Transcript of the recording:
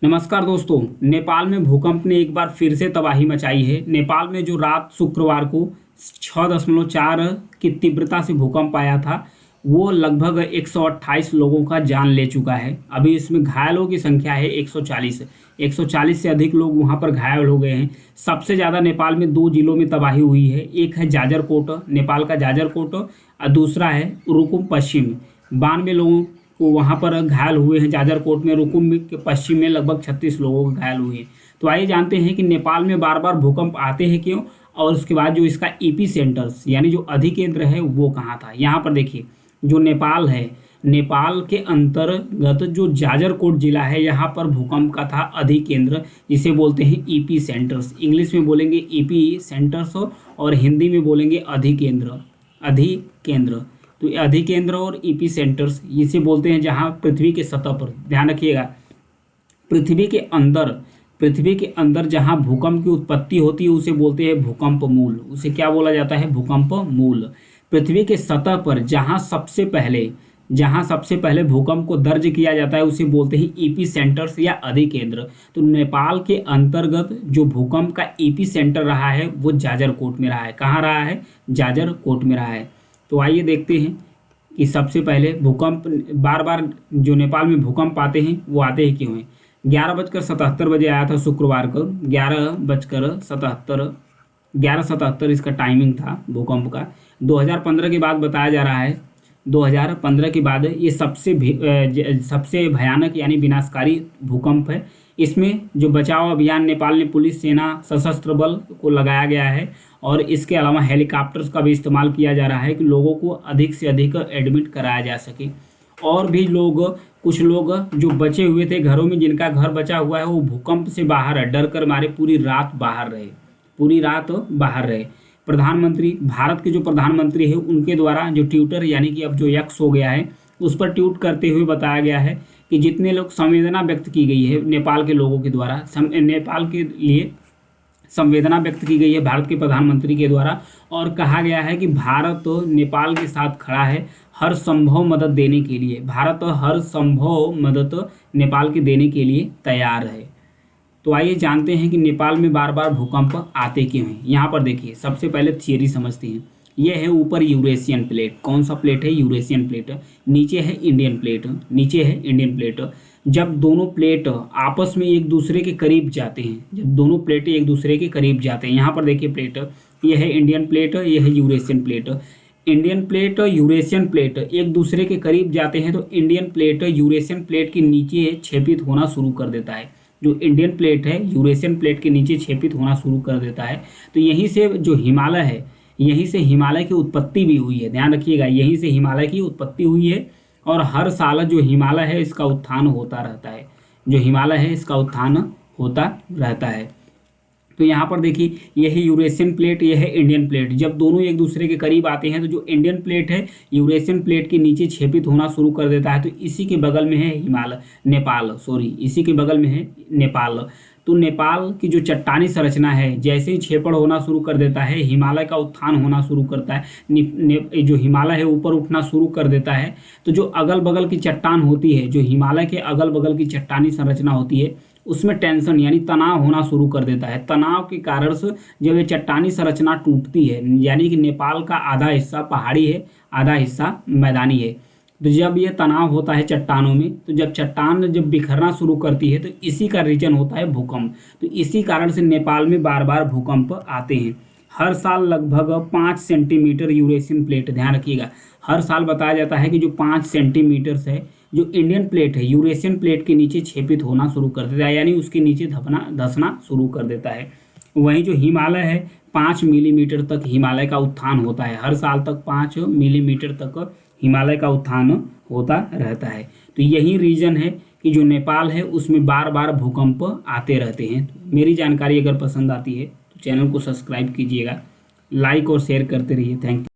नमस्कार दोस्तों। नेपाल में भूकंप ने एक बार फिर से तबाही मचाई है। नेपाल में जो रात शुक्रवार को 6.4 की तीव्रता से भूकंप आया था वो लगभग 128 लोगों का जान ले चुका है। अभी इसमें घायलों की संख्या है 140। 140 से अधिक लोग वहां पर घायल हो गए हैं। सबसे ज़्यादा नेपाल में दो जिलों में तबाही हुई है। एक है जाजरकोट, नेपाल का जाजरकोट, और दूसरा है रुकुम पश्चिम। 92 लोगों को वहाँ पर घायल हुए हैं। जाजरकोट में, रुकुम के पश्चिम में लगभग 36 लोगों को घायल हुए हैं। तो आइए जानते हैं कि नेपाल में बार बार भूकंप आते हैं क्यों, और उसके बाद जो इसका ईपी सेंटर्स यानी जो अधिकेंद्र है वो कहाँ था। यहाँ पर देखिए, जो नेपाल है, नेपाल के अंतर्गत जो जाजरकोट जिला है यहाँ पर भूकंप का था अधिकेंद्र, जिसे बोलते हैं ईपी सेंटर्स। इंग्लिश में बोलेंगे ईपी सेंटर्स और हिंदी में बोलेंगे अधिकेंद्र। अधिकेंद्र तो अधिकेंद्र और ईपी सेंटर्स इसे बोलते हैं, जहां पृथ्वी के सतह पर, ध्यान रखिएगा, पृथ्वी के अंदर जहां भूकंप की उत्पत्ति होती है उसे बोलते हैं भूकंप मूल। उसे क्या बोला जाता है? भूकंप मूल। पृथ्वी के सतह पर जहां सबसे पहले भूकंप को दर्ज किया जाता है उसे बोलते हैं ईपी सेंटर्स या अधिकेंद्र। तो नेपाल के अंतर्गत जो भूकंप का ईपी सेंटर रहा है वो जाजरकोट में रहा है। कहाँ रहा है? जाजरकोट में रहा है। तो आइए देखते हैं कि सबसे पहले भूकंप, बार बार जो नेपाल में भूकंप आते हैं वो आते हैं क्यों हैं। 11:77 बजे आया था शुक्रवार को। 11:77 इसका टाइमिंग था भूकंप का। 2015 के बाद बताया जा रहा है, 2015 के बाद ये सबसे भयानक यानी विनाशकारी भूकंप है। इसमें जो बचाव अभियान नेपाल ने पुलिस, सेना, सशस्त्र बल को लगाया गया है, और इसके अलावा हेलीकॉप्टर्स का भी इस्तेमाल किया जा रहा है कि लोगों को अधिक से अधिक एडमिट कराया जा सके। और भी कुछ लोग जो बचे हुए थे घरों में, जिनका घर बचा हुआ है, वो भूकंप से बाहर है, डर कर मारे पूरी रात बाहर रहे। प्रधानमंत्री, भारत के जो प्रधानमंत्री है उनके द्वारा जो ट्विटर यानी कि अब जो एक्स हो गया है उस पर ट्वीट करते हुए बताया गया है कि जितने लोग संवेदना व्यक्त की गई है नेपाल के लोगों के द्वारा, नेपाल के लिए संवेदना व्यक्त की गई है भारत के प्रधानमंत्री के द्वारा, और कहा गया है कि भारत नेपाल के साथ खड़ा है हर संभव मदद देने के लिए। भारत हर संभव मदद नेपाल के देने के लिए तैयार है। तो आइए जानते हैं कि नेपाल में बार बार भूकंप आते क्यों हैं। यहाँ पर देखिए, सबसे पहले थियरी समझते हैं। यह है ऊपर यूरेशियन प्लेट। कौन सा प्लेट है? Eurasian plate. नीचे है इंडियन प्लेट। जब दोनों प्लेट आपस में एक दूसरे के करीब जाते हैं, यहाँ पर देखिए प्लेट, यह है इंडियन प्लेट, यह है Eurasian plate. Indian plate, Eurasian plate एक दूसरे के करीब जाते हैं तो इंडियन प्लेट यूरेशियन प्लेट के नीचे छेपित होना शुरू कर देता है। जो इंडियन प्लेट है यूरेशियन प्लेट के नीचे छेपित होना शुरू कर देता है। तो यहीं से जो हिमालय है, यहीं से हिमालय की उत्पत्ति भी हुई है। ध्यान रखिएगा, यहीं से हिमालय की उत्पत्ति हुई है, और हर साल जो हिमालय है इसका उत्थान होता रहता है। तो यहाँ पर देखिए, यह है यूरेशियन प्लेट, यह है इंडियन प्लेट। जब दोनों एक दूसरे के करीब आते हैं तो जो इंडियन प्लेट है यूरेशियन प्लेट के नीचे छेपित होना शुरू कर देता है। तो इसी के बगल में है इसी के बगल में है नेपाल। तो नेपाल की जो चट्टानी संरचना है, जैसे ही छेपड़ होना शुरू कर देता है, हिमालय का उत्थान होना शुरू करता है, जो हिमालय है ऊपर उठना शुरू कर देता है। तो जो अगल बगल की चट्टान होती है, जो हिमालय के अगल बगल की चट्टानी संरचना होती है, उसमें टेंशन यानी तनाव होना शुरू कर देता है। तनाव के कारण से जब ये चट्टानी संरचना टूटती है, यानी कि नेपाल का आधा हिस्सा पहाड़ी है, आधा हिस्सा मैदानी है, तो जब ये तनाव होता है चट्टानों में, तो जब चट्टान बिखरना शुरू करती है तो इसी का रीजन होता है भूकंप। तो इसी कारण से नेपाल में बार बार भूकंप आते हैं। हर साल लगभग 5 सेंटीमीटर यूरेशियन प्लेट, ध्यान रखिएगा, हर साल बताया जाता है कि जो 5 सेंटीमीटर है, जो इंडियन प्लेट है यूरेशियन प्लेट के नीचे छेपित होना शुरू कर देता है, यानी उसके नीचे धंसना शुरू कर देता है। वहीं जो हिमालय है, 5 मिलीमीटर तक हिमालय का उत्थान होता है। हर साल तक 5 मिलीमीटर तक हिमालय का उत्थान होता रहता है। तो यही रीजन है कि जो नेपाल है उसमें बार बार भूकंप आते रहते हैं। मेरी जानकारी अगर पसंद आती है तो चैनल को सब्सक्राइब कीजिएगा, लाइक और शेयर करते रहिए। Thank you.